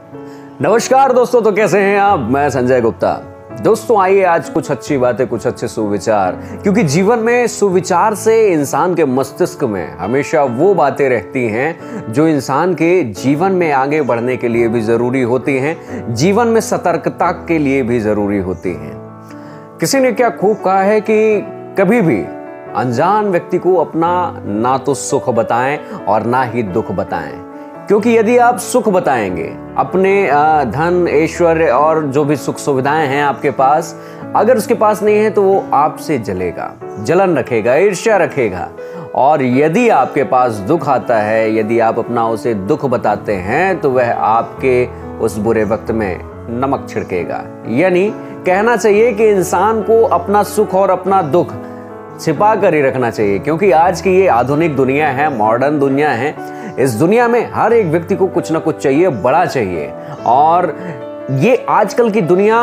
नमस्कार दोस्तों, तो कैसे हैं आप। मैं संजय गुप्ता। दोस्तों आइए आज कुछ अच्छी बातें, कुछ अच्छे सुविचार, क्योंकि जीवन में सुविचार से इंसान के मस्तिष्क में हमेशा वो बातें रहती हैं जो इंसान के जीवन में आगे बढ़ने के लिए भी जरूरी होती हैं, जीवन में सतर्कता के लिए भी जरूरी होती हैं। किसी ने क्या खूब कहा है कि कभी भी अनजान व्यक्ति को अपना ना तो सुख बताएं और ना ही दुख बताएं, क्योंकि यदि आप सुख बताएंगे, अपने धन ऐश्वर्य और जो भी सुख सुविधाएं हैं आपके पास, अगर उसके पास नहीं है तो वो आपसे जलेगा, जलन रखेगा, ईर्ष्या रखेगा। और यदि आपके पास दुख आता है, यदि आप अपना उसे दुख बताते हैं, तो वह आपके उस बुरे वक्त में नमक छिड़केगा। यानी कहना चाहिए कि इंसान को अपना सुख और अपना दुख छिपा कर ही रखना चाहिए, क्योंकि आज की ये आधुनिक दुनिया है, मॉडर्न दुनिया है। इस दुनिया में हर एक व्यक्ति को कुछ ना कुछ चाहिए, बड़ा चाहिए। और ये आजकल की दुनिया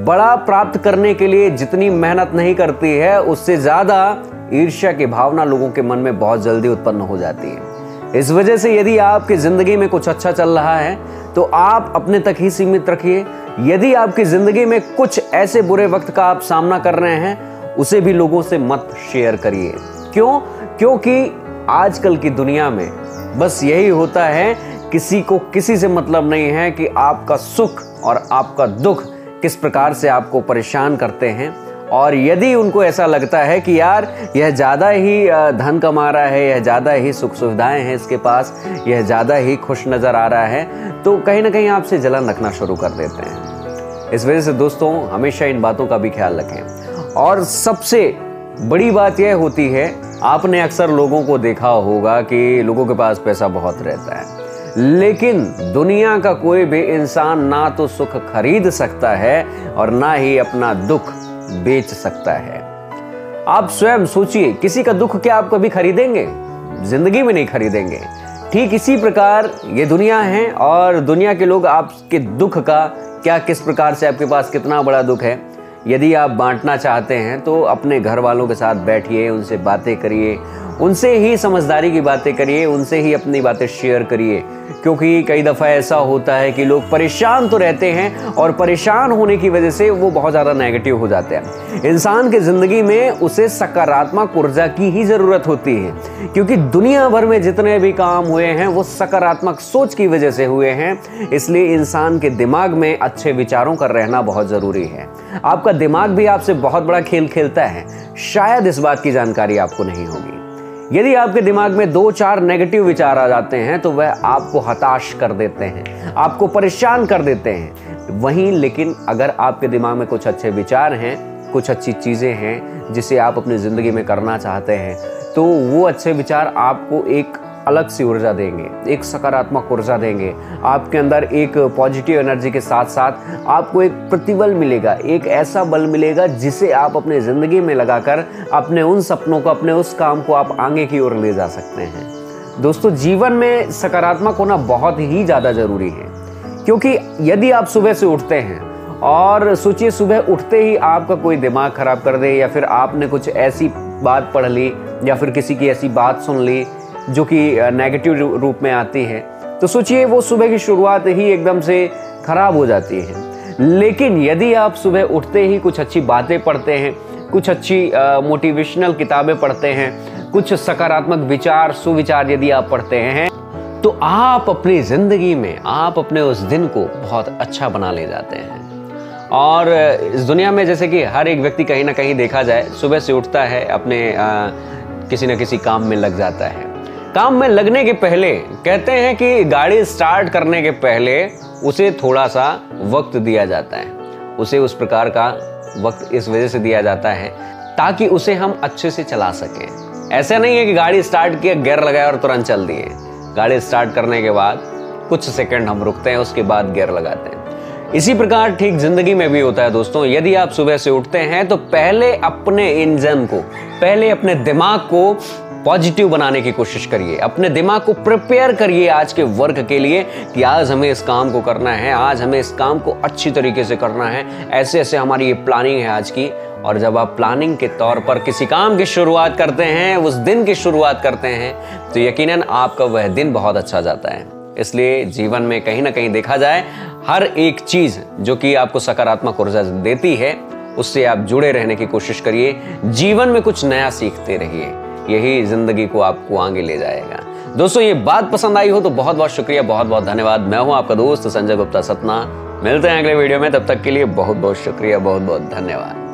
बड़ा प्राप्त करने के लिए जितनी मेहनत नहीं करती है, उससे ज्यादा ईर्ष्या की भावना लोगों के मन में बहुत जल्दी उत्पन्न हो जाती है। इस वजह से यदि आपकी जिंदगी में कुछ अच्छा चल रहा है तो आप अपने तक ही सीमित रखिए। यदि आपकी जिंदगी में कुछ ऐसे बुरे वक्त का आप सामना कर रहे हैं, उसे भी लोगों से मत शेयर करिए। क्यों? क्योंकि आजकल की दुनिया में बस यही होता है, किसी को किसी से मतलब नहीं है कि आपका सुख और आपका दुख किस प्रकार से आपको परेशान करते हैं। और यदि उनको ऐसा लगता है कि यार यह ज़्यादा ही धन कमा रहा है, यह ज़्यादा ही सुख सुविधाएं हैं इसके पास, यह ज़्यादा ही खुश नज़र आ रहा है, तो कहीं ना कहीं आपसे जलन रखना शुरू कर देते हैं। इस वजह से दोस्तों हमेशा इन बातों का भी ख्याल रखें। और सबसे बड़ी बात यह होती है, आपने अक्सर लोगों को देखा होगा कि लोगों के पास पैसा बहुत रहता है, लेकिन दुनिया का कोई भी इंसान ना तो सुख खरीद सकता है और ना ही अपना दुख बेच सकता है। आप स्वयं सोचिए, किसी का दुख क्या आप कभी खरीदेंगे? जिंदगी में नहीं खरीदेंगे। ठीक इसी प्रकार ये दुनिया है और दुनिया के लोग आपके दुख का क्या, किस प्रकार से, आपके पास कितना बड़ा दुख है, यदि आप बांटना चाहते हैं तो अपने घर वालों के साथ बैठिए, उनसे बातें करिए, उनसे ही समझदारी की बातें करिए, उनसे ही अपनी बातें शेयर करिए। क्योंकि कई दफ़ा ऐसा होता है कि लोग परेशान तो रहते हैं और परेशान होने की वजह से वो बहुत ज़्यादा नेगेटिव हो जाते हैं। इंसान की ज़िंदगी में उसे सकारात्मक ऊर्जा की ही ज़रूरत होती है, क्योंकि दुनिया भर में जितने भी काम हुए हैं वो सकारात्मक सोच की वजह से हुए हैं। इसलिए इंसान के दिमाग में अच्छे विचारों का रहना बहुत ज़रूरी है। आपका दिमाग भी आपसे बहुत बड़ा खेल खेलता है, शायद इस बात की जानकारी आपको नहीं होगी। यदि आपके दिमाग में 2-4 नेगेटिव विचार आ जाते हैं तो वह आपको हताश कर देते हैं, आपको परेशान कर देते हैं। वहीं लेकिन अगर आपके दिमाग में कुछ अच्छे विचार हैं, कुछ अच्छी चीज़ें हैं जिसे आप अपनी ज़िंदगी में करना चाहते हैं, तो वो अच्छे विचार आपको एक अलग सी ऊर्जा देंगे, एक सकारात्मक ऊर्जा देंगे। आपके अंदर एक पॉजिटिव एनर्जी के साथ साथ आपको एक प्रतिबल मिलेगा, एक ऐसा बल मिलेगा जिसे आप अपने ज़िंदगी में लगाकर अपने उन सपनों को, अपने उस काम को आप आगे की ओर ले जा सकते हैं। दोस्तों जीवन में सकारात्मक होना बहुत ही ज़्यादा ज़रूरी है, क्योंकि यदि आप सुबह से उठते हैं और सोचिए सुबह उठते ही आपका कोई दिमाग खराब कर दे, या फिर आपने कुछ ऐसी बात पढ़ ली या फिर किसी की ऐसी बात सुन ली जो कि नेगेटिव रूप में आती है, तो सोचिए वो सुबह की शुरुआत ही एकदम से खराब हो जाती है। लेकिन यदि आप सुबह उठते ही कुछ अच्छी बातें पढ़ते हैं, कुछ अच्छी मोटिवेशनल किताबें पढ़ते हैं, कुछ सकारात्मक विचार, सुविचार यदि आप पढ़ते हैं, तो आप अपनी ज़िंदगी में आप अपने उस दिन को बहुत अच्छा बना ले जाते हैं। और इस दुनिया में जैसे कि हर एक व्यक्ति कहीं ना कहीं देखा जाए सुबह से उठता है, अपने किसी न किसी काम में लग जाता है। काम में लगने के पहले कहते हैं कि गाड़ी स्टार्ट करने के पहले उसे थोड़ा सा वक्त दिया जाता है। उसे उस प्रकार का वक्त इस वजह से दिया जाता है ताकि उसे हम अच्छे से चला सकें। ऐसा नहीं है कि गाड़ी स्टार्ट किया, गियर लगाया और तुरंत चल दिए। गाड़ी स्टार्ट करने के बाद कुछ सेकंड हम रुकते हैं, उसके बाद गियर लगाते हैं। इसी प्रकार ठीक जिंदगी में भी होता है दोस्तों। यदि आप सुबह से उठते हैं तो पहले अपने इंजन को, पहले अपने दिमाग को पॉजिटिव बनाने की कोशिश करिए। अपने दिमाग को प्रिपेयर करिए आज के वर्क के लिए कि आज हमें इस काम को करना है, आज हमें इस काम को अच्छी तरीके से करना है, ऐसे ऐसे हमारी ये प्लानिंग है आज की। और जब आप प्लानिंग के तौर पर किसी काम की शुरुआत करते हैं, उस दिन की शुरुआत करते हैं, तो यकीनन आपका वह दिन बहुत अच्छा जाता है। इसलिए जीवन में कहीं ना कहीं देखा जाए, हर एक चीज जो कि आपको सकारात्मक ऊर्जा देती है उससे आप जुड़े रहने की कोशिश करिए। जीवन में कुछ नया सीखते रहिए, यही जिंदगी को आपको आगे ले जाएगा। दोस्तों ये बात पसंद आई हो तो बहुत बहुत शुक्रिया, बहुत बहुत धन्यवाद। मैं हूं आपका दोस्त संजय गुप्ता सतना। मिलते हैं अगले वीडियो में, तब तक के लिए बहुत बहुत शुक्रिया, बहुत बहुत धन्यवाद।